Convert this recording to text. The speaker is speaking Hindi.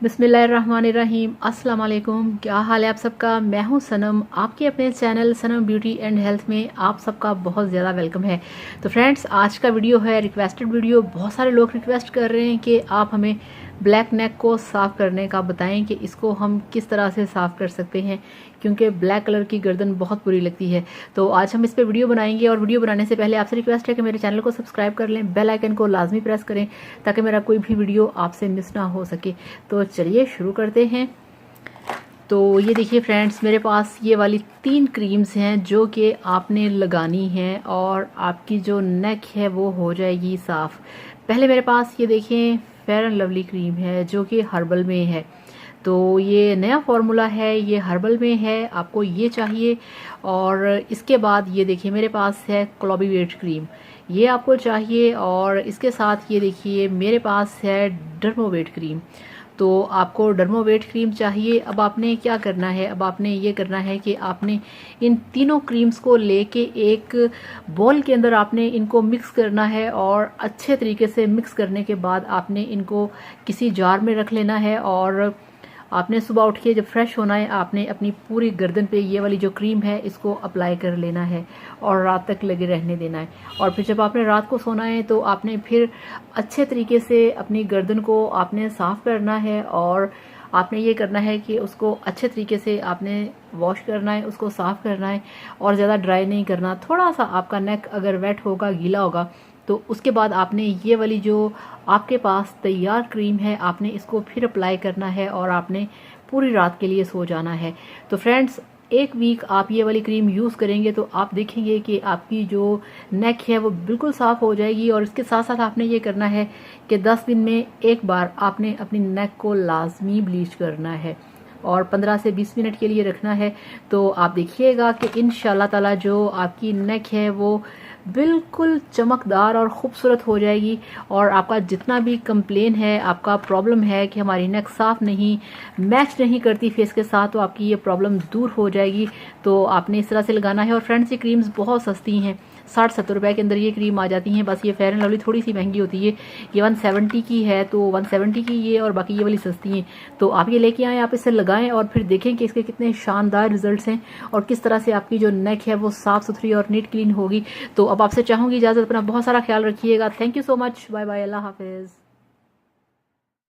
बिस्मिल्लाहिर्रहमानिर्रहीम। अस्सलाम वालेकुम। क्या हाल है आप सबका। मैं हूं सनम, आपके अपने channel Sanam beauty and health में आप सबका बहुत ज़्यादा वेलकम है। तो फ्रेंड्स, आज का वीडियो है रिक्वेस्टेड वीडियो। बहुत सारे लोग रिक्वेस्ट कर रहे हैं कि आप हमें ब्लैक नेक को साफ़ करने का बताएं कि इसको हम किस तरह से साफ़ कर सकते हैं, क्योंकि ब्लैक कलर की गर्दन बहुत बुरी लगती है। तो आज हम इस पर वीडियो बनाएंगे, और वीडियो बनाने से पहले आपसे रिक्वेस्ट है कि मेरे चैनल को सब्सक्राइब कर लें, बेल आइकन को लाजमी प्रेस करें ताकि मेरा कोई भी वीडियो आपसे मिस ना हो सके। तो चलिए शुरू करते हैं। तो ये देखिए फ्रेंड्स, मेरे पास ये वाली 3 क्रीम्स हैं जो कि आपने लगानी है और आपकी जो नेक है वो हो जाएगी साफ़। पहले मेरे पास ये देखें फेयर एंड लवली क्रीम है जो कि हर्बल में है। तो ये नया फार्मूला है, ये हर्बल में है, आपको ये चाहिए। और इसके बाद ये देखिए मेरे पास है क्लोबीवेट क्रीम, ये आपको चाहिए। और इसके साथ ये देखिए मेरे पास है डर्मोवेट क्रीम, तो आपको डर्मोवेट क्रीम चाहिए। अब आपने क्या करना है, अब आपने ये करना है कि आपने इन तीनों क्रीम्स को लेके एक बॉल के अंदर आपने इनको मिक्स करना है, और अच्छे तरीके से मिक्स करने के बाद आपने इनको किसी जार में रख लेना है। और आपने सुबह उठ के जब फ्रेश होना है, आपने अपनी पूरी गर्दन पे ये वाली जो क्रीम है इसको अप्लाई कर लेना है और रात तक लगे रहने देना है। और फिर जब आपने रात को सोना है तो आपने फिर अच्छे तरीके से अपनी गर्दन को आपने साफ करना है, और आपने ये करना है कि उसको अच्छे तरीके से आपने वॉश करना है, उसको साफ करना है, और ज़्यादा ड्राई नहीं करना। थोड़ा सा आपका नेक अगर वेट होगा, गीला होगा, तो उसके बाद आपने ये वाली जो आपके पास तैयार क्रीम है आपने इसको फिर अप्लाई करना है, और आपने पूरी रात के लिए सो जाना है। तो फ्रेंड्स, 1 वीक आप ये वाली क्रीम यूज़ करेंगे तो आप देखेंगे कि आपकी जो नेक है वो बिल्कुल साफ़ हो जाएगी। और इसके साथ साथ आपने ये करना है कि 10 दिन में एक बार आपने अपनी नेक को लाजमी ब्लीच करना है और 15 से 20 मिनट के लिए रखना है। तो आप देखिएगा कि इंशाल्लाह ताला जो आपकी नेक है वो बिल्कुल चमकदार और ख़ूबसूरत हो जाएगी। और आपका जितना भी कंप्लेन है, आपका प्रॉब्लम है कि हमारी नेक साफ़ नहीं, मैच नहीं करती फेस के साथ, तो आपकी ये प्रॉब्लम दूर हो जाएगी। तो आपने इस तरह से लगाना है। और फ्रेंड्स, ये क्रीम्स बहुत सस्ती हैं, 60-70 रुपए के अंदर ये क्रीम आ जाती हैं। बस ये फेयर एंड लवली थोड़ी सी महंगी होती है, ये 170 की है, तो 170 की ये, और बाकी ये वाली सस्ती हैं। तो आप ये लेके आएँ, आप इसे लगाएं और फिर देखें कि इसके कितने शानदार रिजल्ट्स हैं और किस तरह से आपकी जो नेक है वो साफ़ सुथरी और नीट क्लीन होगी। तो अब आपसे चाहूँगी इजाज़त, अपना बहुत सारा ख्याल रखिएगा। Thank you so much, bye bye, अल्लाह हाफिज़।